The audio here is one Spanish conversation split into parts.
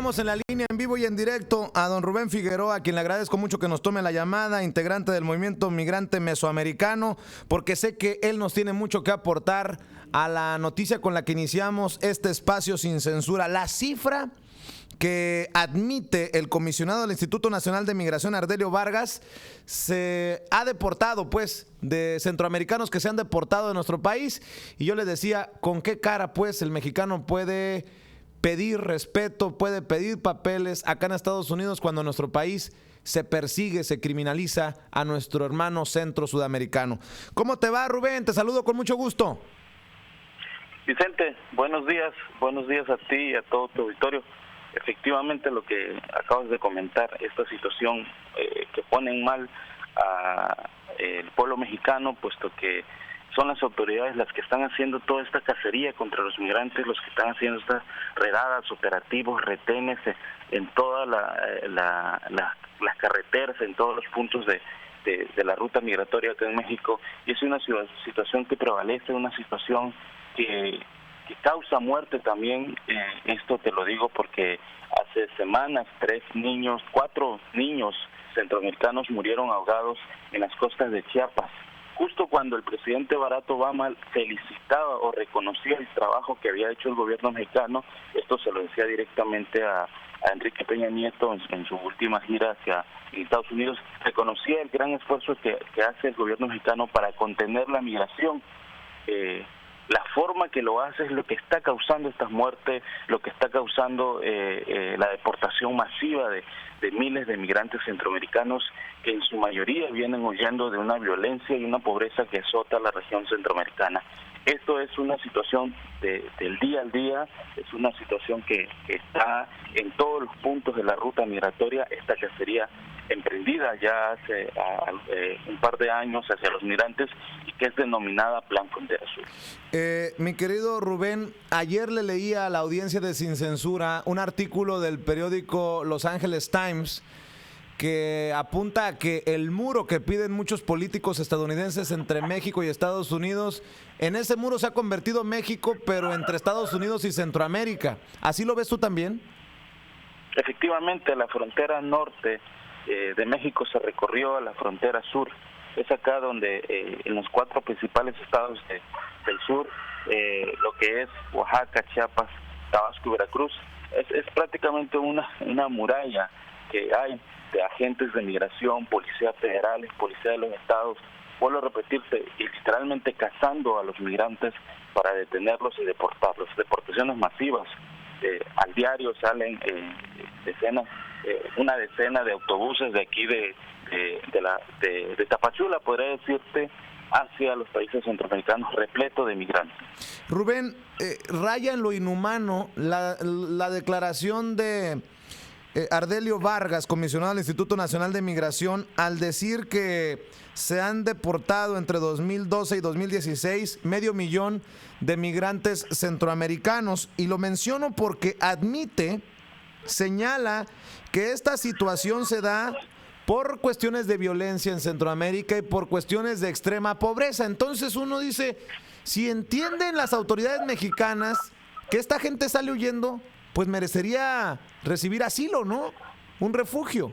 tenemos en la línea en vivo y en directo a don Rubén Figueroa, a quien le agradezco mucho que nos tome la llamada, integrante del movimiento migrante mesoamericano, porque sé que él nos tiene mucho que aportar a la noticia con la que iniciamos este espacio sin censura. La cifra que admite el comisionado del Instituto Nacional de Migración, Ardelio Vargas, se ha deportado, pues, de centroamericanos que se han deportado de nuestro país. Y yo le decía, ¿con qué cara, pues, el mexicano puede pedir respeto, puede pedir papeles acá en Estados Unidos cuando en nuestro país se persigue, se criminaliza a nuestro hermano centro sudamericano? ¿Cómo te va, Rubén? Te saludo con mucho gusto. Vicente, buenos días a ti y a todo tu auditorio. Efectivamente, lo que acabas de comentar, esta situación que pone en mal al pueblo mexicano, puesto que son las autoridades las que están haciendo toda esta cacería contra los migrantes, los que están haciendo estas redadas, operativos, retenes en todas las carreteras, en todos los puntos de la ruta migratoria acá en México. Y es una situación que prevalece, una situación que causa muerte también. Esto te lo digo porque hace semanas 4 niños centroamericanos murieron ahogados en las costas de Chiapas, justo cuando el presidente Barack Obama felicitaba o reconocía el trabajo que había hecho el gobierno mexicano. Esto se lo decía directamente a Enrique Peña Nieto en su última gira hacia Estados Unidos. Reconocía el gran esfuerzo que hace el gobierno mexicano para contener la migración. La forma que lo hace es lo que está causando estas muertes, lo que está causando la deportación masiva de miles de migrantes centroamericanos que en su mayoría vienen huyendo de una violencia y una pobreza que azota la región centroamericana. Esto es una situación del día al día, es una situación que está en todos los puntos de la ruta migratoria. Esta cacería emprendida ya hace un par de años hacia los migrantes y que es denominada Plan Frontera Sur. Mi querido Rubén, ayer le leía a la audiencia de Sin Censura un artículo del periódico Los Angeles Times que apunta a que el muro que piden muchos políticos estadounidenses entre México y Estados Unidos, en ese muro se ha convertido México, pero entre Estados Unidos y Centroamérica. ¿Así lo ves tú también? Efectivamente, la frontera norte de México se recorrió a la frontera sur. Es acá donde en los 4 principales estados del sur, lo que es Oaxaca, Chiapas, Tabasco y Veracruz, es prácticamente una muralla que hay de agentes de migración, policías federales, policía de los estados, vuelvo a repetirte, y literalmente cazando a los migrantes para detenerlos y deportarlos. Deportaciones masivas. Al diario salen una decena de autobuses de aquí de Tapachula, podría decirte, hacia los países centroamericanos, repleto de migrantes. Rubén, raya en lo inhumano la declaración de Ardelio Vargas, comisionado del Instituto Nacional de Migración, al decir que se han deportado entre 2012 y 2016 500,000 de migrantes centroamericanos. Y lo menciono porque señala que esta situación se da por cuestiones de violencia en Centroamérica y por cuestiones de extrema pobreza. Entonces uno dice, si entienden las autoridades mexicanas que esta gente sale huyendo, pues merecería recibir asilo, ¿no? Un refugio.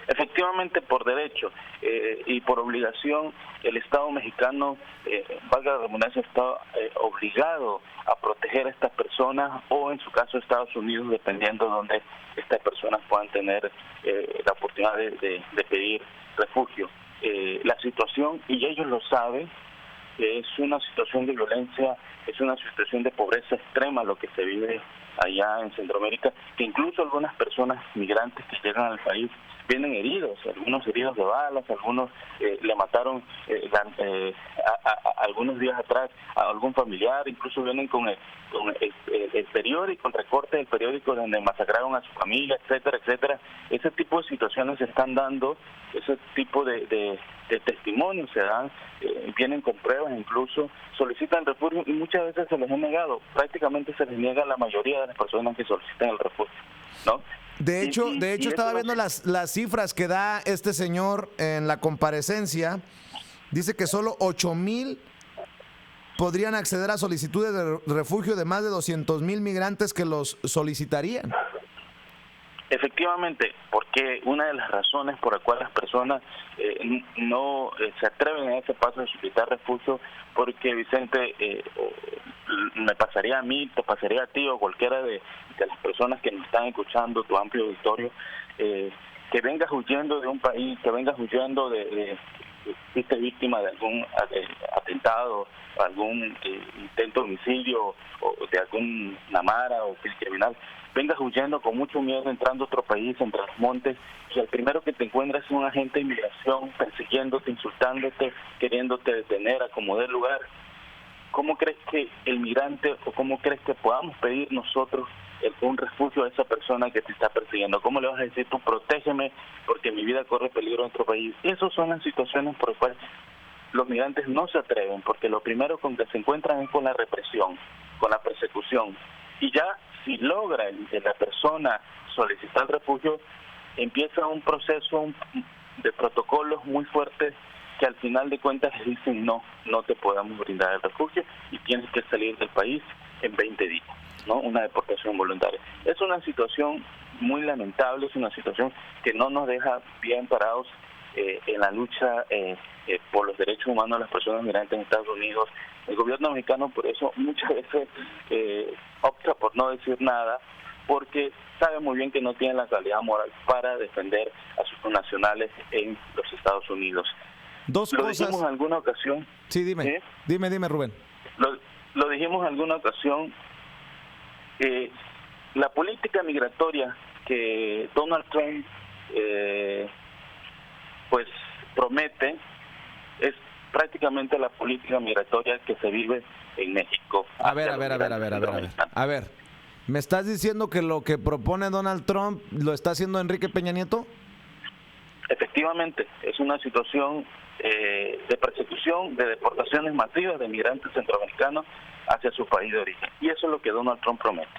Efectivamente, por derecho y por obligación, el Estado mexicano, valga la redundancia, está obligado a proteger a estas personas, o en su caso Estados Unidos, dependiendo de dónde estas personas puedan tener la oportunidad de pedir refugio. La situación, y ellos lo saben, es una situación de violencia, es una situación de pobreza extrema lo que se vive allá en Centroamérica, que incluso algunas personas migrantes que llegan al país vienen heridos, algunos heridos de balas, algunos le mataron algunos días atrás a algún familiar, incluso vienen con el periódico, el recorte del periódico donde masacraron a su familia, etcétera, etcétera. Ese tipo de situaciones se están dando, ese tipo de testimonios se dan, vienen con pruebas, incluso solicitan refugio y muchas veces se les ha negado, prácticamente se les niega a la mayoría de las personas que solicitan el refugio, ¿no? De hecho, estaba viendo las cifras que da este señor en la comparecencia. Dice que solo 8,000 podrían acceder a solicitudes de refugio de más de 200,000 migrantes que los solicitarían. Efectivamente, porque una de las razones por las cuales las personas no se atreven a ese paso de solicitar refugio, porque Vicente, me pasaría a mí, te pasaría a ti o cualquiera de las personas que nos están escuchando, tu amplio auditorio, que vengas huyendo de un país, que vengas huyendo de fuiste víctima de algún atentado, algún intento de homicidio o de alguna mara o criminal, vengas huyendo con mucho miedo entrando a otro país, entre los montes, y el primero que te encuentras es un agente de inmigración persiguiéndote, insultándote, queriéndote detener a como dé lugar. ¿Cómo crees que el migrante o cómo crees que podamos pedir nosotros un refugio a esa persona que te está persiguiendo? ¿Cómo le vas a decir tú, protégeme porque mi vida corre peligro en otro país? Esas son las situaciones por las cuales los migrantes no se atreven, porque lo primero con que se encuentran es con la represión, con la persecución. Y ya si logra la persona solicitar refugio, empieza un proceso de protocolos muy fuertes que al final de cuentas le dicen no te podamos brindar el refugio y tienes que salir del país en 20 días, ¿no? Una deportación voluntaria. Es una situación muy lamentable, es una situación que no nos deja bien parados en la lucha por los derechos humanos de las personas migrantes en Estados Unidos. El gobierno mexicano por eso muchas veces opta por no decir nada, porque sabe muy bien que no tiene la calidad moral para defender a sus connacionales en los Estados Unidos. Dos Lo cosas. dijimos en alguna ocasión. Sí, dime. ¿Sí? Dime, Rubén. Lo dijimos en alguna ocasión. La política migratoria que Donald Trump pues promete es prácticamente la política migratoria que se vive en México. A ver. ¿Me estás diciendo que lo que propone Donald Trump lo está haciendo Enrique Peña Nieto? Efectivamente, es una situación de persecución, de deportaciones masivas de migrantes centroamericanos hacia su país de origen. Y eso es lo que Donald Trump promete.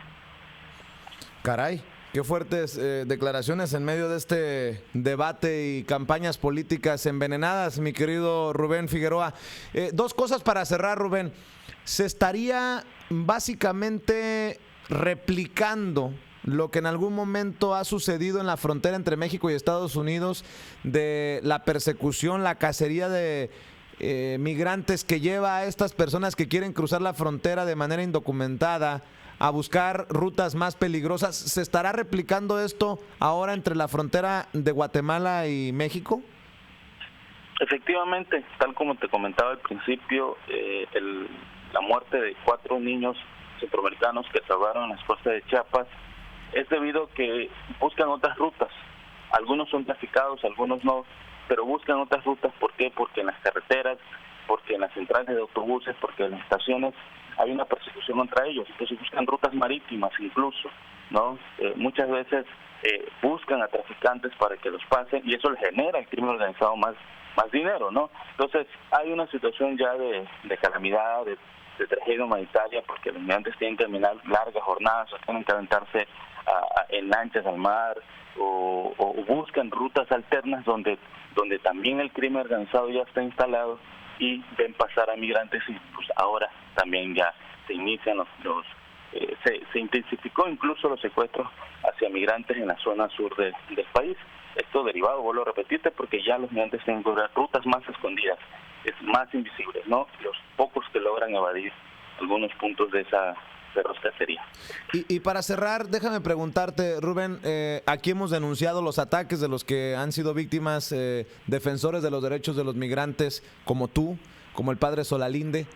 Caray, qué fuertes declaraciones en medio de este debate y campañas políticas envenenadas, mi querido Rubén Figueroa. Dos cosas para cerrar, Rubén. Se estaría básicamente replicando lo que en algún momento ha sucedido en la frontera entre México y Estados Unidos, de la persecución, la cacería de migrantes que lleva a estas personas que quieren cruzar la frontera de manera indocumentada a buscar rutas más peligrosas. ¿Se estará replicando esto ahora entre la frontera de Guatemala y México? Efectivamente, tal como te comentaba al principio, la muerte de 4 niños centroamericanos que salvaron en las costas de Chiapas es debido a que buscan otras rutas. Algunos son traficados, algunos no, pero buscan otras rutas. ¿Por qué? Porque en las carreteras, porque en las centrales de autobuses, porque en las estaciones hay una persecución contra ellos. Entonces buscan rutas marítimas incluso, ¿no? Muchas veces buscan a traficantes para que los pasen y eso les genera al crimen organizado más dinero, ¿no? Entonces hay una situación ya de calamidad, de tragedia humanitaria, porque los migrantes tienen que caminar largas jornadas, o tienen que aventarse en lanchas al mar, o buscan rutas alternas donde también el crimen organizado ya está instalado y ven pasar a migrantes, y pues ahora también ya se inician se intensificó incluso los secuestros hacia migrantes en la zona sur del país. Esto derivado, vuelvo a repetirte, porque ya los migrantes tienen que lograr rutas más escondidas, más invisibles, ¿no? Los pocos que logran evadir algunos puntos de esa ferrocacería. Y para cerrar, déjame preguntarte, Rubén, aquí hemos denunciado los ataques de los que han sido víctimas defensores de los derechos de los migrantes, como tú, como el padre Solalinde.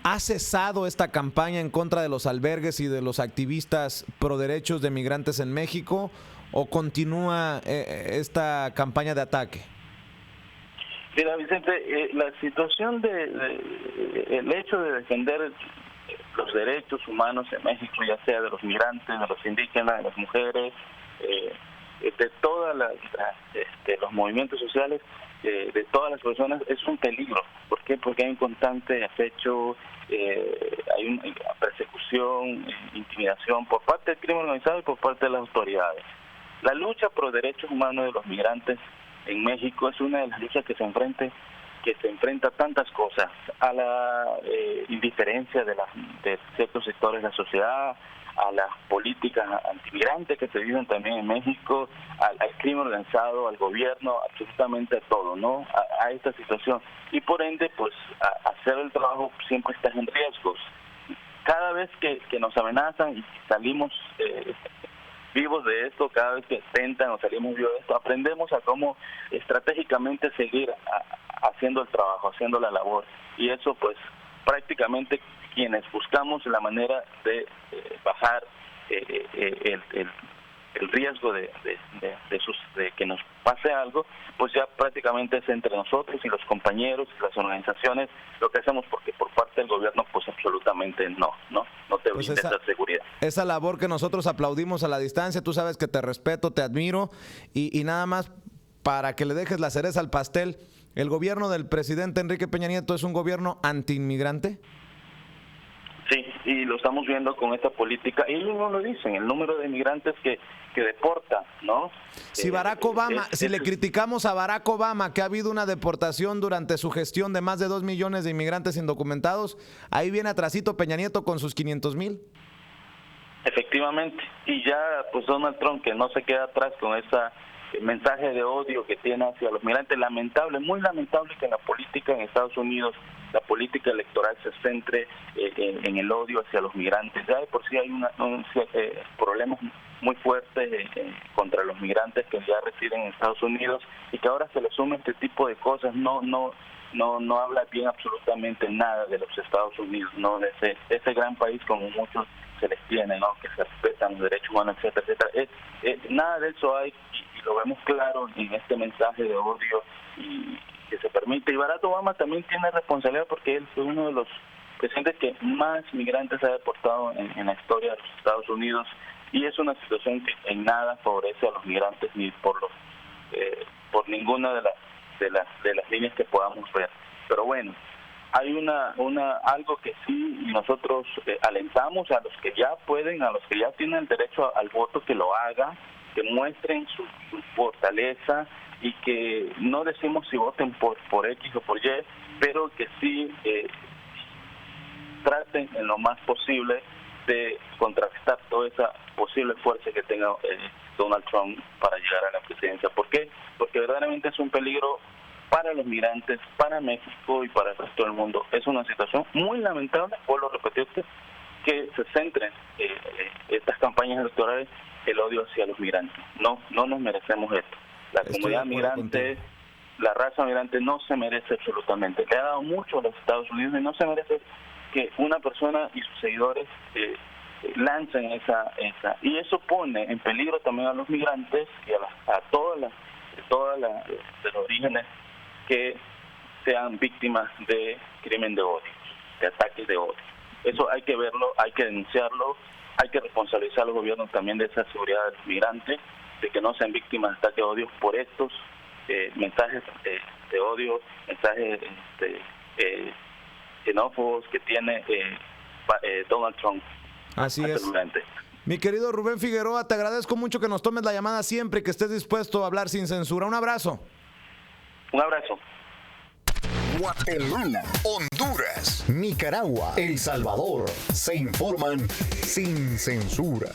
¿Ha cesado esta campaña en contra de los albergues y de los activistas pro derechos de migrantes en México, o continúa esta campaña de ataque? Mira, Vicente, la situación el hecho de defender los derechos humanos en México, ya sea de los migrantes, de los indígenas, de las mujeres, de todos los movimientos sociales, de todas las personas, es un peligro. ¿Por qué? Porque hay un constante acecho, hay una persecución, intimidación por parte del crimen organizado y por parte de las autoridades. La lucha por los derechos humanos de los migrantes en México es una de las luchas que se enfrenta a tantas cosas, a la indiferencia de ciertos sectores de la sociedad, a las políticas antimigrantes que se viven también en México, al crimen organizado, al gobierno, absolutamente a todo, ¿no? A esta situación. Y por ende, pues, hacer el trabajo siempre está en riesgos. Cada vez que nos amenazan y salimos vivos de esto, cada vez que tentan o salimos vivos de esto, aprendemos a cómo estratégicamente seguir haciendo el trabajo, haciendo la labor. Y eso, pues, prácticamente quienes buscamos la manera de bajar el riesgo de que nos pase algo, pues ya prácticamente es entre nosotros y los compañeros y las organizaciones lo que hacemos, porque por parte del gobierno pues absolutamente no te Pues brinda esa seguridad. Esa labor que nosotros aplaudimos a la distancia, tú sabes que te respeto, te admiro, y nada más para que le dejes la cereza al pastel, ¿el gobierno del presidente Enrique Peña Nieto es un gobierno antiinmigrante? Sí, y lo estamos viendo con esta política, y ellos no lo dicen, el número de inmigrantes que deporta, ¿no? Si Barack Obama, si le criticamos a Barack Obama que ha habido una deportación durante su gestión de más de 2 millones de inmigrantes indocumentados, ahí viene atrasito Peña Nieto con sus 500,000. Efectivamente, y ya pues Donald Trump, que no se queda atrás con esa mensaje de odio que tiene hacia los migrantes. Lamentable, muy lamentable que en la política en Estados Unidos, la política electoral se centre en el odio hacia los migrantes. Ya de por sí hay problemas muy fuertes contra los migrantes que ya residen en Estados Unidos, y que ahora se le sume este tipo de cosas. No habla bien absolutamente nada de los Estados Unidos, no de ese gran país como muchos se les tiene, ¿no? Que se respetan los derechos humanos, etcétera, etcétera. Nada de eso hay, y lo vemos claro en este mensaje de odio y que se permite. Y Barack Obama también tiene responsabilidad, porque él fue uno de los presidentes que más migrantes ha deportado en la historia de los Estados Unidos, y es una situación que en nada favorece a los migrantes ni por ninguna de las líneas que podamos ver. Pero bueno, hay algo que sí nosotros alentamos a los que ya pueden, a los que ya tienen el derecho al voto, que lo hagan, que muestren su fortaleza, y que no decimos si voten por X o por Y, pero que sí traten en lo más posible de contrarrestar toda esa posible fuerza que tenga Donald Trump para llegar a la presidencia. ¿Por qué? Porque verdaderamente es un peligro para los migrantes, para México y para el resto del mundo. Es una situación muy lamentable, vuelvo a repetirte, que se centren estas campañas electorales el odio hacia los migrantes. No nos merecemos esto. La comunidad migrante, la raza migrante no se merece absolutamente. Le ha dado mucho a los Estados Unidos, y no se merece que una persona y sus seguidores lancen esa. Y eso pone en peligro también a los migrantes y a todos los orígenes que sean víctimas de crimen de odio, de ataques de odio. Eso hay que verlo, hay que denunciarlo, hay que responsabilizar a los gobiernos también de esa seguridad de los migrantes, de que no sean víctimas de ataques de odio por estos mensajes de odio, mensajes xenófobos que tiene Donald Trump. Así es. Mi querido Rubén Figueroa, te agradezco mucho que nos tomes la llamada siempre, que estés dispuesto a hablar sin censura. Un abrazo. Un abrazo. Guatemala, Honduras, Nicaragua, El Salvador. Se informan sin censura.